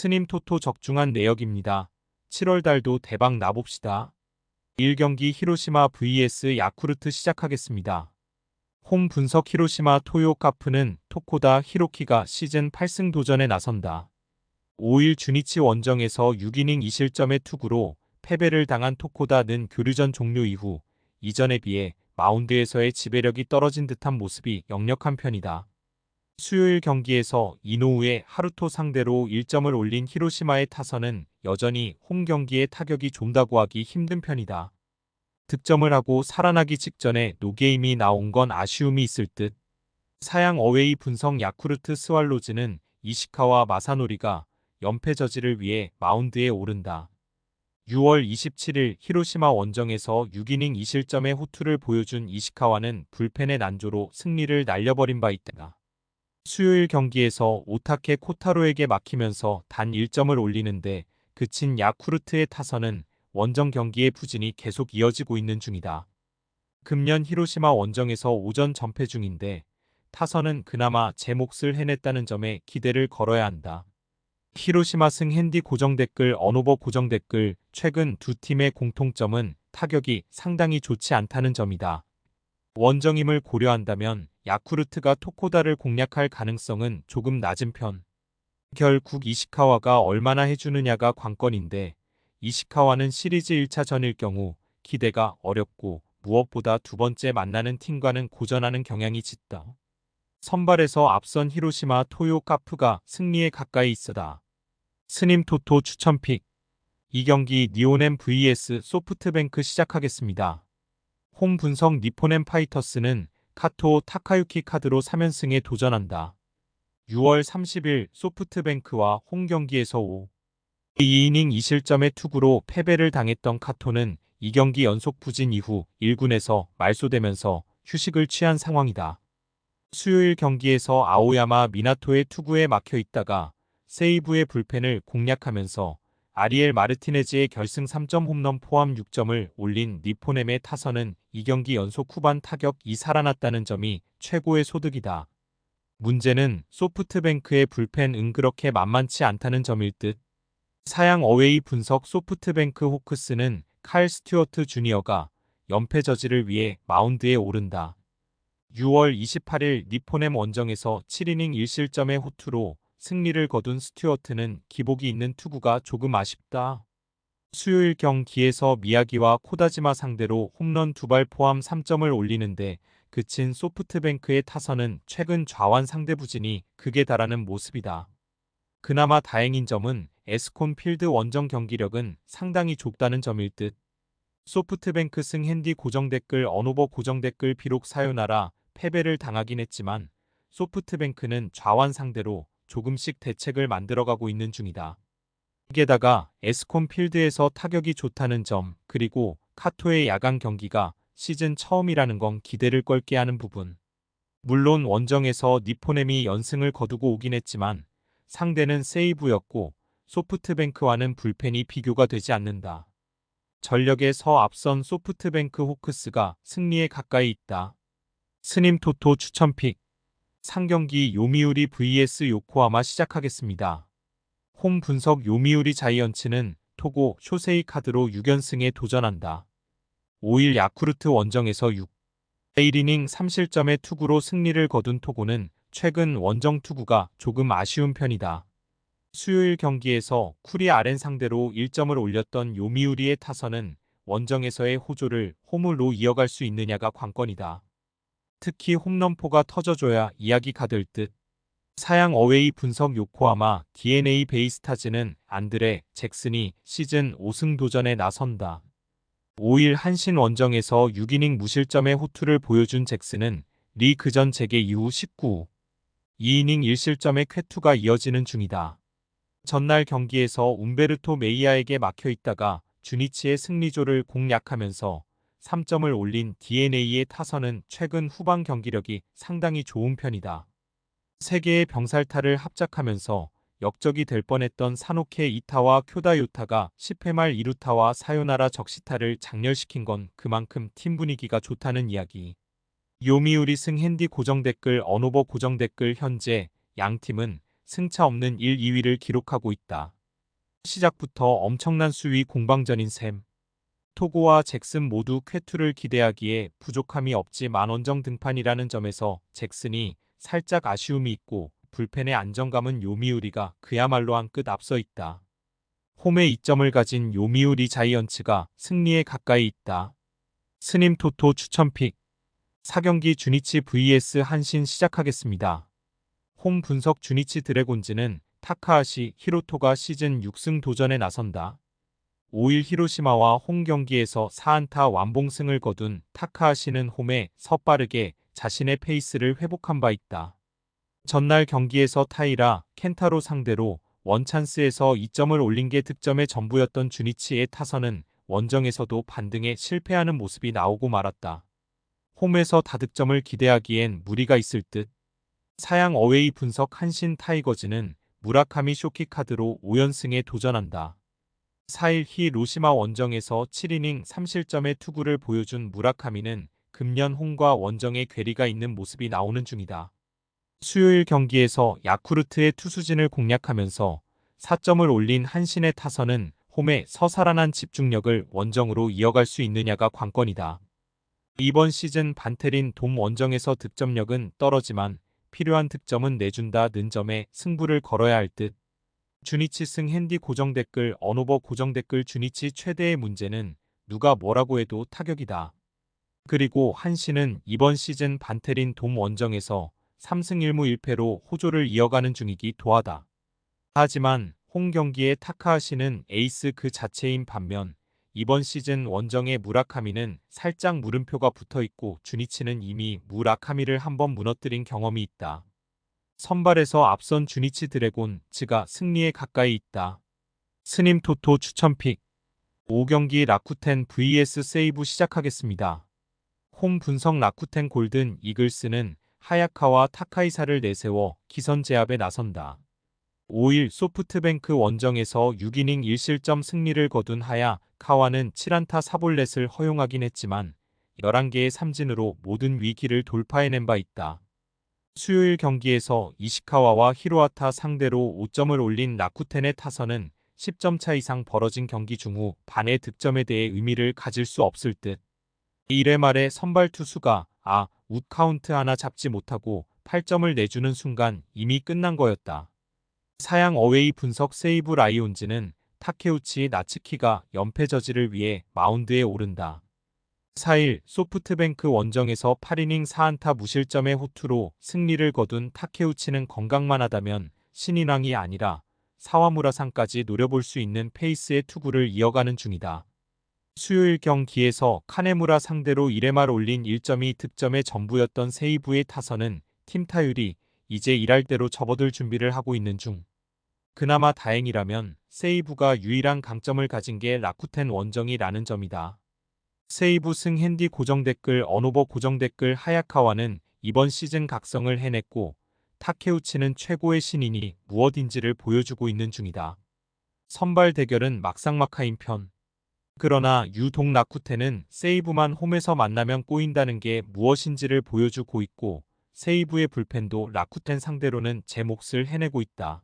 스님 토토 적중한 내역입니다. 7월 달도 대박 나봅시다. 1경기 히로시마 vs 야쿠르트 시작하겠습니다. 홈 분석 히로시마 토요 카프는 토코다 히로키가 시즌 8승 도전에 나선다. 5일 주니치 원정에서 6이닝 2실점의 투구로 패배를 당한 토코다는 교류전 종료 이후 이전에 비해 마운드에서의 지배력이 떨어진 듯한 모습이 역력한 편이다. 수요일 경기에서 이노우의 하루토 상대로 1점을 올린 히로시마의 타선은 여전히 홈 경기의 타격이 좀다고 하기 힘든 편이다. 득점을 하고 살아나기 직전에 노게임이 나온 건 아쉬움이 있을 듯. 사양 어웨이 분석 야쿠르트 스왈로즈는 이시카와 마사노리가 연패 저지를 위해 마운드에 오른다. 6월 27일 히로시마 원정에서 6이닝 2실점의 호투를 보여준 이시카와는 불펜의 난조로 승리를 날려버린 바 있다. 수요일 경기에서 오타케 코타로에게 막히면서 단 1점을 올리는데 그친 야쿠르트의 타선은 원정 경기의 부진이 계속 이어지고 있는 중이다. 금년 히로시마 원정에서 오전 전패 중인데 타선은 그나마 제 몫을 해냈다는 점에 기대를 걸어야 한다. 히로시마 승 핸디 고정 댓글 언오버 고정 댓글 최근 두 팀의 공통점은 타격이 상당히 좋지 않다는 점이다. 원정임을 고려한다면 야쿠르트가 토코다를 공략할 가능성은 조금 낮은 편. 결국 이시카와가 얼마나 해주느냐가 관건인데 이시카와는 시리즈 1차전일 경우 기대가 어렵고 무엇보다 두 번째 만나는 팀과는 고전하는 경향이 짙다. 선발에서 앞선 히로시마 토요 카프가 승리에 가까이 있어다. 스님 토토 추천픽. 이 경기 니온엠 vs 소프트뱅크 시작하겠습니다. 홈 분석 니폰엠 파이터스는 카토 타카유키 카드로 3연승에 도전한다. 6월 30일 소프트뱅크와 홈 경기에서 2이닝 2실점의 투구로 패배를 당했던 카토는 2경기 연속 부진 이후 1군에서 말소되면서 휴식을 취한 상황이다. 수요일 경기에서 아오야마 미나토의 투구에 막혀 있다가 세이브의 불펜을 공략하면서 아리엘 마르티네즈의 결승 3점 홈런 포함 6점을 올린 니포넴의 타선은 2경기 연속 후반 타격이 살아났다는 점이 최고의 소득이다. 문제는 소프트뱅크의 불펜 그렇게 만만치 않다는 점일 듯. 사양 어웨이 분석 소프트뱅크 호크스는 칼 스튜어트 주니어가 연패 저지를 위해 마운드에 오른다. 6월 28일 니포넴 원정에서 7이닝 1실점의 호투로 승리를 거둔 스튜어트는 기복이 있는 투구가 조금 아쉽다. 수요일 경기에서 미야기와 코다지마 상대로 홈런 2발 포함 3점을 올리는데 그친 소프트뱅크의 타선은 최근 좌완 상대 부진이 극에 달하는 모습이다. 그나마 다행인 점은 에스콘 필드 원정 경기력은 상당히 좁다는 점일 듯. 소프트뱅크 승 핸디 고정 댓글 언오버 고정 댓글 비록 사요나라 패배를 당하긴 했지만 소프트뱅크는 좌완 상대로 조금씩 대책을 만들어가고 있는 중이다. 게다가 에스콘 필드에서 타격이 좋다는 점 그리고 카토의 야간 경기가 시즌 처음이라는 건 기대를 껄게 하는 부분. 물론 원정에서 니포넴이 연승을 거두고 오긴 했지만 상대는 세이브였고 소프트뱅크와는 불펜이 비교가 되지 않는다. 전력에서 앞선 소프트뱅크 호크스가 승리에 가까이 있다. 스님 토토 추천픽. 상경기 요미우리 vs 요코하마 시작하겠습니다. 홈 분석 요미우리 자이언츠는 토고 쇼세이 카드로 6연승에 도전한다. 5일 야쿠르트 원정에서 1이닝 3실점의 투구로 승리를 거둔 토고는 최근 원정 투구가 조금 아쉬운 편이다. 수요일 경기에서 쿠리 아렌 상대로 1점을 올렸던 요미우리의 타선은 원정에서의 호조를 홈으로 이어갈 수 있느냐가 관건이다. 특히 홈런포가 터져줘야 이야기가 될 듯. 사양 어웨이 분석 요코하마 DNA 베이스타즈는 안드레 잭슨이 시즌 5승 도전에 나선다. 5일 한신 원정에서 6이닝 무실점의 호투를 보여준 잭슨은 리 그전 재개 이후 2이닝 1실점의 쾌투가 이어지는 중이다. 전날 경기에서 움베르토 메이아에게 막혀 있다가 주니치의 승리조를 공략하면서 3점을 올린 DNA의 타선은 최근 후반 경기력이 상당히 좋은 편이다. 3개의 병살타를 합작하면서 역적이 될 뻔했던 사노케 이타와 쿄다 요타가 10회 말 2루타와 사요나라 적시타를 장렬시킨 건 그만큼 팀 분위기가 좋다는 이야기. 요미우리 승 핸디 고정 댓글 언오버 고정 댓글 현재 양팀은 승차 없는 1, 2위를 기록하고 있다. 시작부터 엄청난 수위 공방전인 셈. 토고와 잭슨 모두 쾌투를 기대하기에 부족함이 없지만 원정 등판이라는 점에서 잭슨이 살짝 아쉬움이 있고 불펜의 안정감은 요미우리가 그야말로 한 끗 앞서 있다. 홈에 2점을 가진 요미우리 자이언츠가 승리에 가까이 있다. 스님 토토 추천픽 4경기 주니치 vs 한신 시작하겠습니다. 홈 분석 주니치 드래곤즈는 타카하시 히로토가 시즌 6승 도전에 나선다. 5일 히로시마와 홈 경기에서 4안타 완봉승을 거둔 타카하시는 홈에 섣빠르게 자신의 페이스를 회복한 바 있다. 전날 경기에서 타이라 켄타로 상대로 원찬스에서 2점을 올린 게 득점의 전부였던 주니치의 타선은 원정에서도 반등에 실패하는 모습이 나오고 말았다. 홈에서 다득점을 기대하기엔 무리가 있을 듯. 사양 어웨이 분석 한신 타이거즈는 무라카미 쇼키 카드로 5연승에 도전한다. 4일 히로시마 원정에서 7이닝 3실점의 투구를 보여준 무라카미는 금년 홈과 원정에 괴리가 있는 모습이 나오는 중이다. 수요일 경기에서 야쿠르트의 투수진을 공략하면서 4점을 올린 한신의 타선은 홈의 서살아난 집중력을 원정으로 이어갈 수 있느냐가 관건이다. 이번 시즌 반테린 돔 원정에서 득점력은 떨어지만 필요한 득점은 내준다는 점에 승부를 걸어야 할 듯. 주니치 승 핸디 고정댓글 언오버 고정댓글 주니치 최대의 문제는 누가 뭐라고 해도 타격이다. 그리고 한신은 이번 시즌 반테린 돔 원정에서 3승 1무 1패로 호조를 이어가는 중이기 도하다. 하지만 홈 경기의 타카하시는 에이스 그 자체인 반면 이번 시즌 원정의 무라카미는 살짝 물음표가 붙어있고 주니치는 이미 무라카미를 한번 무너뜨린 경험이 있다. 선발에서 앞선 주니치 드래곤즈가 승리에 가까이 있다. 스님 토토 추천픽 5경기 라쿠텐 vs 세이부 시작하겠습니다. 홈 분석 라쿠텐 골든 이글스는 하야카와 타카이사를 내세워 기선 제압에 나선다. 5일 소프트뱅크 원정에서 6이닝 1실점 승리를 거둔 하야카와는 7안타 4볼넷을 허용하긴 했지만 11개의 삼진으로 모든 위기를 돌파해낸 바 있다. 수요일 경기에서 이시카와와 히로아타 상대로 5점을 올린 라쿠텐의 타선은 10점 차 이상 벌어진 경기 중후 반의 득점에 대해 의미를 가질 수 없을 듯. 1회 말에 선발 투수가 웃 카운트 하나 잡지 못하고 8점을 내주는 순간 이미 끝난 거였다. 사양 어웨이 분석 세이브 라이온즈는 타케우치 나츠키가 연패 저지를 위해 마운드에 오른다. 4일 소프트뱅크 원정에서 8이닝 4안타 무실점의 호투로 승리를 거둔 타케우치는 건강만 하다면 신인왕이 아니라 사와무라상까지 노려볼 수 있는 페이스의 투구를 이어가는 중이다. 수요일 경기에서 카네무라 상대로 1회 말 올린 1점이 득점의 전부였던 세이브의 타선은 팀 타율이 이제 일할 대로 접어들 준비를 하고 있는 중. 그나마 다행이라면 세이브가 유일한 강점을 가진 게 라쿠텐 원정이라는 점이다. 세이브 승 핸디 고정댓글 언오버 고정댓글 하야카와는 이번 시즌 각성을 해냈고 타케우치는 최고의 신인이 무엇인지를 보여주고 있는 중이다. 선발 대결은 막상막하인 편. 그러나 유독 라쿠텐은 세이브만 홈에서 만나면 꼬인다는 게 무엇인지를 보여주고 있고 세이브의 불펜도 라쿠텐 상대로는 제 몫을 해내고 있다.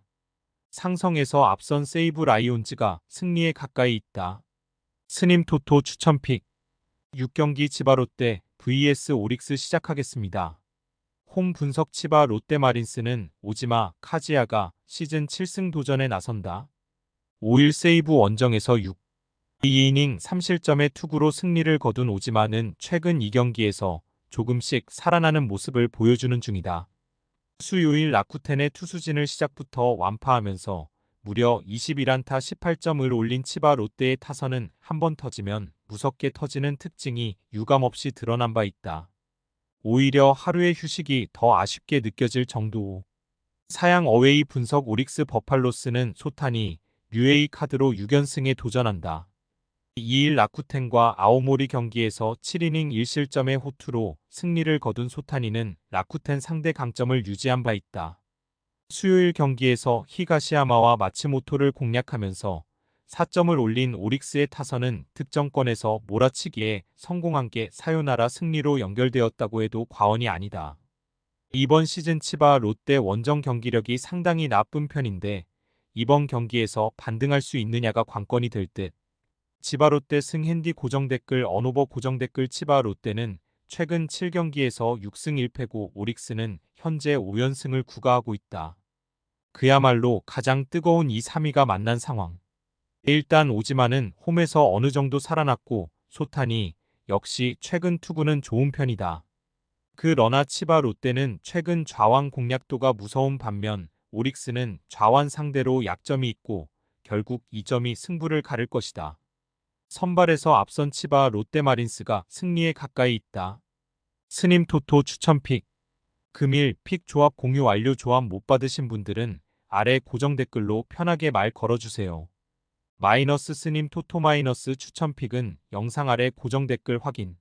상성에서 앞선 세이브 라이온즈가 승리에 가까이 있다. 스님 토토 추천픽 6경기 치바 롯데 vs 오릭스 시작하겠습니다. 홈 분석 치바 롯데 마린스는 오지마 카지야가 시즌 7승 도전에 나선다. 5일 세이브 원정에서 2이닝 3실점의 투구로 승리를 거둔 오지마는 최근 2경기에서 조금씩 살아나는 모습을 보여주는 중이다. 수요일 라쿠텐의 투수진을 시작부터 완파하면서 무려 21안타 18점을 올린 치바 롯데의 타선은 한번 터지면 무섭게 터지는 특징이 유감없이 드러난 바 있다. 오히려 하루의 휴식이 더 아쉽게 느껴질 정도. 사양 어웨이 분석 오릭스 버팔로스는 소타니 류에이 카드로 6연승에 도전한다. 2일 라쿠텐과 아오모리 경기에서 7이닝 1실점의 호투로 승리를 거둔 소타니는 라쿠텐 상대 강점을 유지한 바 있다. 수요일 경기에서 히가시야마와 마츠모토를 공략하면서 4점을 올린 오릭스의 타선은 득점권에서 몰아치기에 성공한 게 사요나라 승리로 연결되었다고 해도 과언이 아니다. 이번 시즌 치바 롯데 원정 경기력이 상당히 나쁜 편인데 이번 경기에서 반등할 수 있느냐가 관건이 될 듯. 치바 롯데 승 핸디 고정 댓글 언오버 고정 댓글 치바 롯데는 최근 7경기에서 6승 1패고 오릭스는 현재 5연승을 구가하고 있다. 그야말로 가장 뜨거운 이 3위가 만난 상황. 일단 오지마는 홈에서 어느 정도 살아났고 소탄이 역시 최근 투구는 좋은 편이다. 그러나 치바 롯데는 최근 좌완 공략도가 무서운 반면 오릭스는 좌완 상대로 약점이 있고 결국 이 점이 승부를 가를 것이다. 선발에서 앞선 치바 롯데마린스가 승리에 가까이 있다. 스님 토토 추천픽. 금일 픽 조합 공유 완료. 조합 못 받으신 분들은 아래 고정 댓글로 편하게 말 걸어주세요. 마이너스 스님 토토 마이너스 추천픽은 영상 아래 고정 댓글 확인.